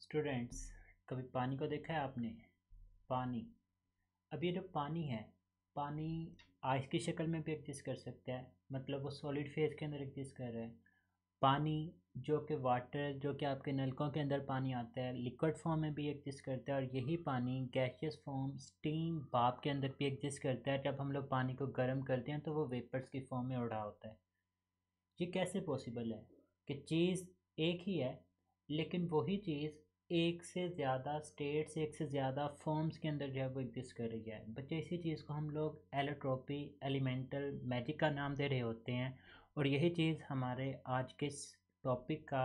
Students, कभी पानी को देखा है आपने? पानी। अब ये जो पानी है, पानी आइस की शक्ल में भी एग्जिस्ट कर सकता है, मतलब वो सॉलिड फेज के अंदर एग्जिस्ट कर रहा है। पानी जो कि वाटर, जो कि आपके नलकों के अंदर पानी आता है, लिक्विड फॉर्म में भी एग्जिस्ट करता है। और यही पानी गैसियस फॉर्म, स्टीम, भाप के अंदर भी एग्जिस्ट करता है। जब हम लोग पानी को गर्म करते हैं तो वो वेपर्स की फॉर्म में उड़ रहा होता है। ये कैसे पॉसिबल है कि चीज़ एक ही है लेकिन वही चीज़ एक से ज़्यादा स्टेट्स, एक से ज़्यादा फॉर्म्स के अंदर जो है वो एग्जिस्ट कर रही है। बच्चे, इसी चीज़ को हम लोग एलोट्रोपी, एलिमेंटल मैजिक का नाम दे रहे होते हैं। और यही चीज़ हमारे आज के टॉपिक का,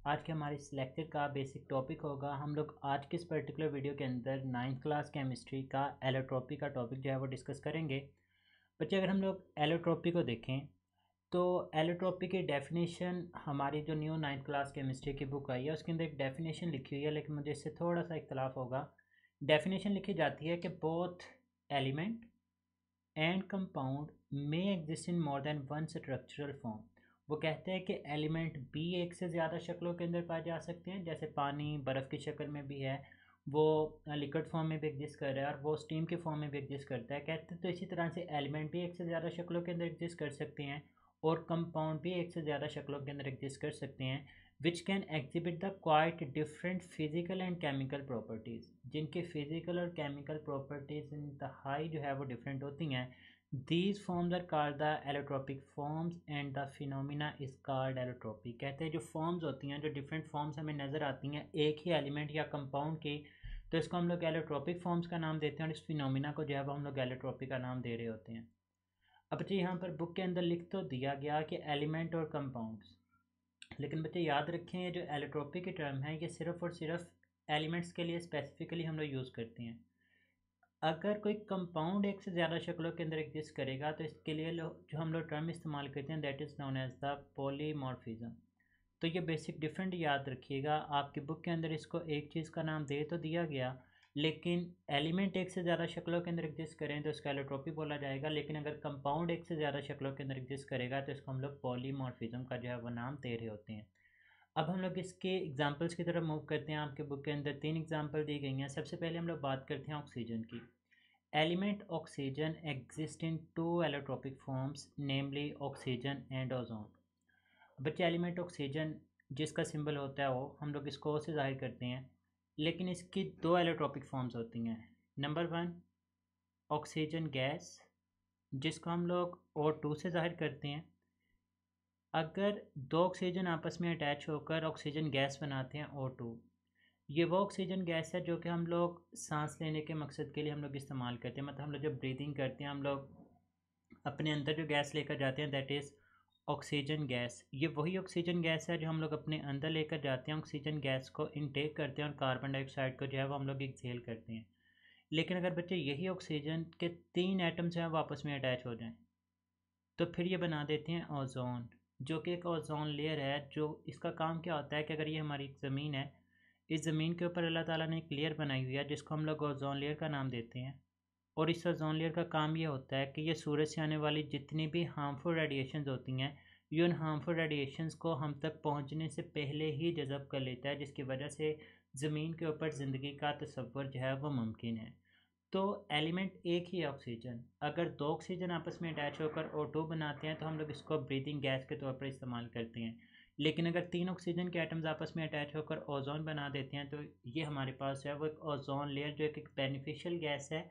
आज के हमारे इस लेक्चर का बेसिक टॉपिक होगा। हम लोग आज के इस पर्टिकुलर वीडियो के अंदर 9th क्लास केमिस्ट्री का एलोट्रोपी का टॉपिक जो है वो डिस्कस करेंगे। बच्चे, अगर हम लोग एलोट्रोपी को देखें तो एलोट्रॉपी की डेफिनेशन, हमारी जो न्यू 9th क्लास केमिस्ट्री की बुक आई है उसके अंदर एक डेफिनेशन लिखी हुई है, लेकिन मुझे इससे थोड़ा सा इख्तलाफ होगा। डेफिनेशन लिखी जाती है कि both element and compound may exist in more than one structural form. वो कहते हैं कि एलिमेंट भी एक से ज़्यादा शक्लों के अंदर पाए जा सकते हैं, जैसे पानी बर्फ़ की शक्ल में भी है, वो लिक्विड फॉर्म में भी एग्जिस्ट कर रहा है, और वो स्टीम के फॉर्म में भी एग्जिस्ट करता है। कहते हैं तो इसी तरह से एलिमेंट भी एक से ज़्यादा शक्लों के अंदर एग्जिस्ट कर सकते हैं और कंपाउंड भी एक से ज़्यादा शक्लों के अंदर एग्जिस्ट कर सकते हैं, which can exhibit the quite different physical and chemical properties, जिनकी फिजिकल और केमिकल प्रॉपर्टीज़ इंतहाई जो है वो डिफरेंट होती हैं। These forms are called the allotropic forms and the phenomena is called allotropy. कहते हैं जो फॉर्म्स होती हैं, जो डिफरेंट फॉर्म्स हमें नज़र आती हैं एक ही एलिमेंट या कंपाउंड की, तो इसको हम लोग एलोट्रोपिक फॉर्म्स का नाम देते हैं, और इस फिनोमिना को जो है वो हम लोग एलोट्रोपी का नाम दे रहे होते हैं। अब बच्चे, यहाँ पर बुक के अंदर लिख तो दिया गया कि एलिमेंट और कंपाउंड्स, लेकिन बच्चे याद रखें ये जो एलोट्रोपी की टर्म है ये सिर्फ़ और सिर्फ एलिमेंट्स के लिए स्पेसिफिकली हम लोग यूज़ करते हैं। अगर कोई कंपाउंड एक से ज़्यादा शक्लों के अंदर एग्जिस्ट करेगा तो इसके लिए जो हम लोग टर्म इस्तेमाल करते हैं that is known as the polymorphism. तो ये बेसिक डिफरेंट याद रखिएगा। आपकी बुक के अंदर इसको एक चीज़ का नाम दे तो दिया गया, लेकिन एलिमेंट एक से ज़्यादा शक्लों के अंदर एग्जिस्ट करें तो इसका एलोट्रोपी बोला जाएगा, लेकिन अगर कंपाउंड एक से ज़्यादा शक्लों के अंदर एग्जिस्ट करेगा तो इसको हम लोग पॉलीमॉर्फिज्म का जो है वो नाम दे रहे होते हैं। अब हम लोग इसके एग्जाम्पल्स की तरफ मूव करते हैं। आपके बुक के अंदर 3 एग्जाम्पल दी गई हैं। सबसे पहले हम लोग बात करते हैं ऑक्सीजन की। Element oxygen exist in two allotropic forms, namely oxygen and ozone. बच्चे, एलिमेंट ऑक्सीजन जिसका सिंबल होता है वो हम लोग इसको O से ज़ाहिर करते हैं, लेकिन इसकी दो एलोट्रोपिक फॉर्म्स होती हैं। नंबर 1 ऑक्सीजन गैस, जिसको हम लोग O2 से ज़ाहिर करते हैं। अगर दो ऑक्सीजन आपस में अटैच होकर ऑक्सीजन गैस बनाते हैं O2, ये वो ऑक्सीजन गैस है जो कि हम लोग सांस लेने के मकसद के लिए हम लोग इस्तेमाल करते हैं। मतलब हम लोग जब ब्रीदिंग करते हैं हम लोग अपने अंदर जो गैस लेकर जाते हैं दैट इज़ ऑक्सीजन गैस। ये वही ऑक्सीजन गैस है जो हम लोग अपने अंदर लेकर जाते हैं, ऑक्सीजन गैस को इनटेक करते हैं और कार्बन डाइऑक्साइड को जो है वो हम लोग एक्सहेल करते हैं। लेकिन अगर बच्चे यही ऑक्सीजन के 3 एटम्स हैं वो आपस में अटैच हो जाएं तो फिर ये बना देते हैं ओजोन, जो कि एक ओजोन लेयर है। जो इसका काम क्या होता है कि अगर ये हमारी ज़मीन है, इस ज़मीन के ऊपर अल्लाह ताला ने एक लेयर बनाई हुई है जिसको हम लोग ओजोन लेयर का नाम देते हैं। और इस ओजोन लेयर का काम ये होता है कि ये सूरज से आने वाली जितनी भी हार्मफुल रेडिएशंस होती हैं, ये उन हार्मफुल रेडिएशंस को हम तक पहुंचने से पहले ही जज़ब कर लेता है, जिसकी वजह से ज़मीन के ऊपर ज़िंदगी का तसव्वुर जो है वो मुमकिन है। तो एलिमेंट एक ही है ऑक्सीजन। अगर दो ऑक्सीजन आपस में अटैच होकर O2 बनाते हैं तो हम लोग इसको ब्रीदिंग गैस के तौर पर इस्तेमाल करते हैं। लेकिन अगर 3 ऑक्सीजन के एटम्स आपस में अटैच होकर ओजोन बना देते हैं तो ये हमारे पास है वो एक ओजोन लेयर, जो एक बेनिफिशियल गैस है,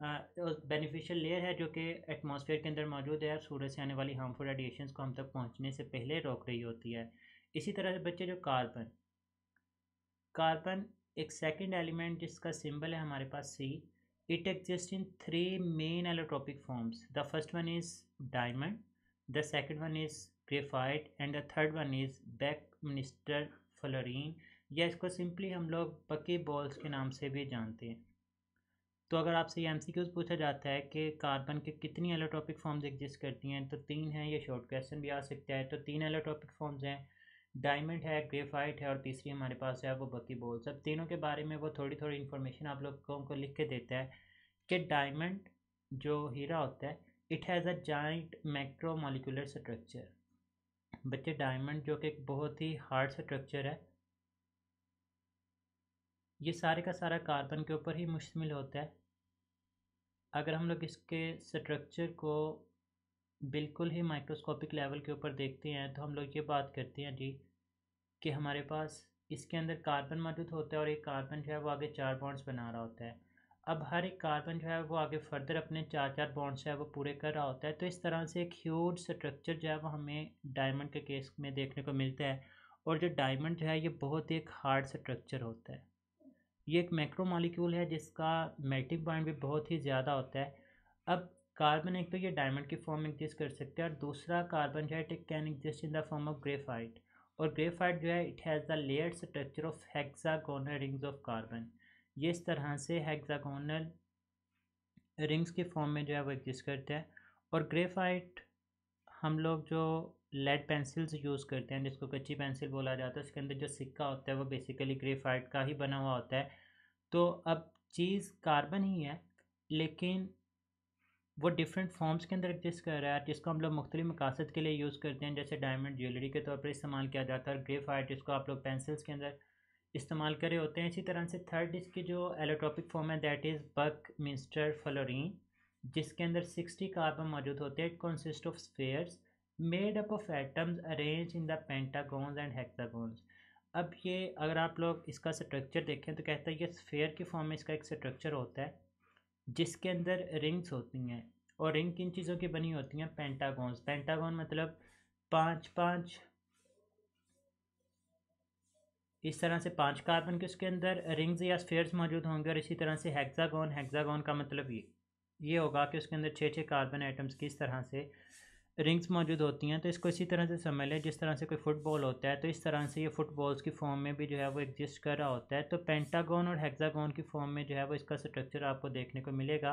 बेनिफिशियल लेयर है जो कि एटमॉस्फेयर के अंदर मौजूद है और सूरज से आने वाली हार्मफुल रेडिएशंस को हम तक पहुंचने से पहले रोक रही होती है। इसी तरह से बच्चे, जो कार्बन, कार्बन एक सेकंड एलिमेंट जिसका सिंबल है हमारे पास C। It exist in 3 main allotropic forms. The first one is diamond, the second one is graphite and the third one is Buckminster fullerene, या इसको सिंपली हम लोग बकी बॉल्स के नाम से भी जानते हैं। तो अगर आपसे ये MCQs पूछा जाता है कि कार्बन के कितनी एलोट्रोपिक फॉर्म्स एग्जिस्ट करती हैं तो 3 हैं। ये शॉर्ट क्वेश्चन भी आ सकता है। तो 3 एलोट्रोपिक फॉर्म्स हैं, डायमंड है, ग्रेफाइट है और तीसरी हमारे पास है वो बकी बॉल। सब तीनों के बारे में वो थोड़ी थोड़ी इन्फॉर्मेशन आप लोगों को लिख के देता है कि डायमंड जो हीरा होता है, it has a giant macromolecular structure. बच्चे, डायमंड जो कि एक बहुत ही हार्ड स्ट्रक्चर है, ये सारे का सारा कार्बन के ऊपर ही मुश्तमिल होता है। अगर हम लोग इसके स्ट्रक्चर को बिल्कुल ही माइक्रोस्कोपिक लेवल के ऊपर देखते हैं तो हम लोग ये बात करते हैं जी कि हमारे पास इसके अंदर कार्बन मौजूद होता है और एक कार्बन जो है वो आगे 4 बॉन्ड्स बना रहा होता है। अब हर एक कार्बन जो है वो आगे फर्दर अपने 4 बॉन्ड्स जो है वो पूरे कर रहा होता है। तो इस तरह से एक ह्यूज स्ट्रक्चर जो है वो हमें डायमंड के केस में देखने को मिलता है। और जो डायमंड जो है ये बहुत ही एक हार्ड स्ट्रक्चर होता है। ये एक मैक्रो मॉलिक्यूल है जिसका मेल्टिंग पॉइंट भी बहुत ही ज़्यादा होता है। अब कार्बन एक तो ये डायमंड की फॉर्म में एग्जिस्ट कर सकते हैं और दूसरा कार्बन जो है it can exist in the form of graphite. और ग्रेफाइट जो है it has the layered structure of hexagonal rings of carbon. ये इस तरह से हेक्सागोनल रिंग्स की फॉर्म में जो है वो एग्जिस्ट करता है। और ग्रेफाइट हम लोग जो लेड पेंसिल्स यूज़ करते हैं जिसको कच्ची पेंसिल बोला जाता है उसके अंदर जो सिक्का होता है वो बेसिकली ग्रेफाइट का ही बना हुआ होता है। तो अब चीज़ कार्बन ही है लेकिन वो डिफरेंट फॉर्म्स के अंदर एग्जिस्ट कर रहा है जिसको हम लोग मुख्तलिफ मकासद के लिए यूज़ करते हैं। जैसे डायमंड ज्वेलरी के तौर पर इस्तेमाल किया जाता है और ग्रेफाइट जिसको आप लोग पेंसिल्स के अंदर इस्तेमाल करे होते हैं। इसी तरह से थर्ड इसकी जो एलोट्रोपिक फॉर्म है दैट इज़ बकमिंस्टर फ्लोरीन जिसके अंदर 60 कार्बन मौजूद होते हैं। It consist of spheres made up of atoms arrange in the pentagons and hexagons. अब ये अगर आप लोग इसका स्ट्रक्चर देखें तो कहता है ये स्फेयर की फॉर्म में इसका एक स्ट्रक्चर होता है जिसके अंदर रिंग्स होती हैं। और रिंग किन चीज़ों की बनी होती हैं? पेंटागॉन्स। पेंटागॉन मतलब 5 5 इस तरह से 5 कार्बन के उसके अंदर रिंग्स या स्फेयर्स मौजूद होंगे। और इसी तरह से हेक्सागोन, हेक्सागोन का मतलब ये होगा कि उसके अंदर 6 कार्बन एटम्स की इस तरह से रिंग्स मौजूद होती हैं। तो इसको इसी तरह से समझ लें जिस तरह से कोई फुटबॉल होता है तो इस तरह से ये फुटबॉल्स की फॉर्म में भी जो है वो एग्जिस्ट कर रहा होता है। तो पेंटागन और हेक्सागोन की फॉर्म में जो है वो इसका स्ट्रक्चर आपको देखने को मिलेगा।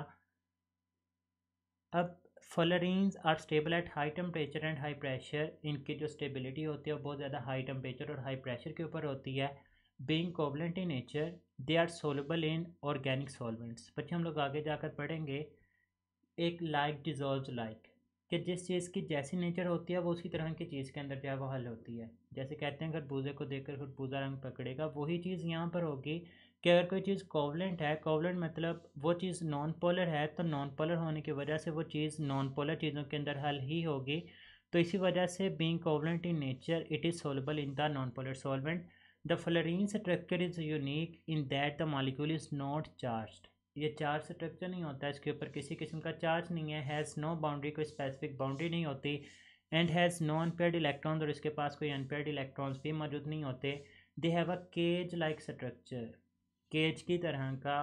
अब fullerenes are stable at high temperature and high pressure. इनकी जो स्टेबिलिटी होती है वो बहुत ज़्यादा हाई टेम्परेचर और हाई प्रेशर के ऊपर होती है। Being covalent in nature they are soluble in organic solvents. बच्चे हम लोग आगे जाकर पढ़ेंगे एक लाइक डिजॉल्व लाइक कि जिस चीज़ की जैसी नेचर होती है वो उसी तरह की चीज़ के अंदर जो है वो हल होती है। जैसे कहते हैं खरबूजे को देखकर खरबूजा रंग पकड़ेगा, वही चीज़ यहाँ पर होगी कि अगर कोई चीज़ कोवलेंट है, कोवलेंट मतलब वो चीज़ नॉन पोलर है, तो नॉन पोलर होने की वजह से वो चीज़ नॉन पोलर चीज़ों के अंदर हल ही होगी। तो इसी वजह से being covalent in nature it is soluble in the non polar solvent. The fluorine structure is unique in that the molecule is not charged. ये चार्ज स्ट्रक्चर नहीं होता, इसके ऊपर किसी किस्म का चार्ज नहीं है। हैज़ नो बाउंड्री, कोई स्पेसिफिक बाउंड्री नहीं होती। And has no unpaired electrons, और इसके पास कोई अनपेयर्ड इलेक्ट्रॉन्स भी मौजूद नहीं होते। They have a cage like structure, cage की तरह का,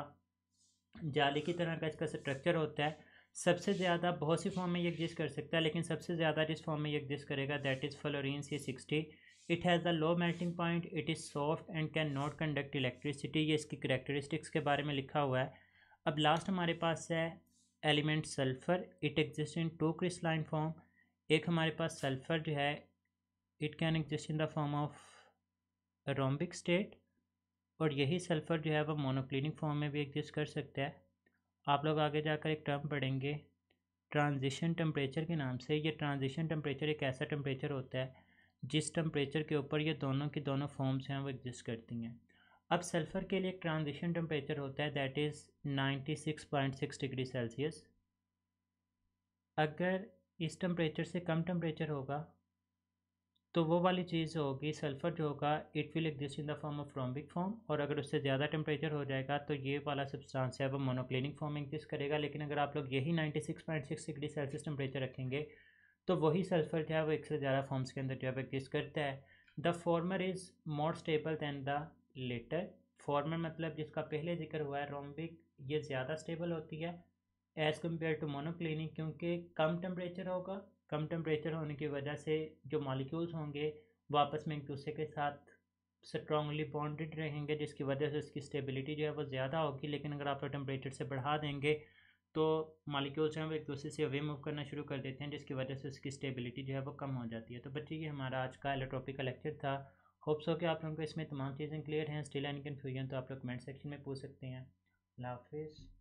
जाली की तरह का इसका स्ट्रक्चर होता है। सबसे ज़्यादा बहुत सी फॉर्म में ये एग्जिस्ट कर सकता है लेकिन सबसे ज़्यादा जिस फॉर्म में ये एग्जिस्ट करेगा that is fluorine C60। It has the low melting point, it is soft and can not conduct electricity. ये इसकी करेक्टरिस्टिक्स के बारे में लिखा हुआ है। अब लास्ट हमारे पास है element sulphur. It exist in 2 crystalline form. एक हमारे पास सल्फ़र जो है it can exist in the form of rhombic state, और यही सल्फ़र जो है वह मोनोक्लिनिक फॉर्म में भी एग्जिस्ट कर सकता है। आप लोग आगे जाकर एक टर्म पढ़ेंगे ट्रांजिशन टेम्परेचर के नाम से। ये ट्रांजिशन टेम्परेचर एक ऐसा टेम्परेचर होता है जिस टेम्परेचर के ऊपर ये दोनों की दोनों फॉर्म्स हैं वो एग्जिस्ट करती हैं। अब सल्फ़र के लिए एक ट्रांजिशन टेम्परेचर होता है दैट इज़ 96.6 डिग्री सेल्सियस। अगर इस टेम्परेचर से कम टेम्परेचर होगा तो वो वाली चीज़ होगी, सल्फ़र जो होगा it will exist in the form of rhombic form. और अगर उससे ज़्यादा टेम्परेचर हो जाएगा तो ये वाला सब्सटेंस है वो मोनोक्लिनिक फॉर्म में एग्जिस्ट करेगा। लेकिन अगर आप लोग यही 96.6 डिग्री सेल्सियस टेम्परेचर रखेंगे तो वही सल्फ़र जो है वो एक से ज़्यादा फॉर्म्स के अंदर जो है एग्जिस्ट करता है। The former is more stable than the latter. Former मतलब जिसका पहले जिक्र हुआ है रोम्बिक, ये ज़्यादा स्टेबल होती है एज़ कम्पेयर टू मोनोक्लिनिक, क्योंकि कम टेम्परेचर होगा। कम टेम्परेचर होने की वजह से जो मॉलिक्यूल्स होंगे वो आपस में एक दूसरे के साथ स्ट्रॉन्गली बॉन्डेड रहेंगे जिसकी वजह से उसकी स्टेबिलिटी जो है वो ज़्यादा होगी। लेकिन अगर आप टेम्परेचर से बढ़ा देंगे तो मॉलिक्यूल्स हैं वो एक दूसरे से अवे मूव करना शुरू कर देते हैं जिसकी वजह से उसकी स्टेबिलिटी जो है वो कम हो जाती है। तो बच्चे ये हमारा आज का एलोट्रोपिक का लेक्चर था। होप्स हो कि आप लोगों को इसमें तमाम चीज़ें क्लियर हैं। स्टिल एनी कन्फ्यूजन तो आप लोग कमेंट सेक्शन में पूछ सकते हैं। अल्लाह हाफिज़।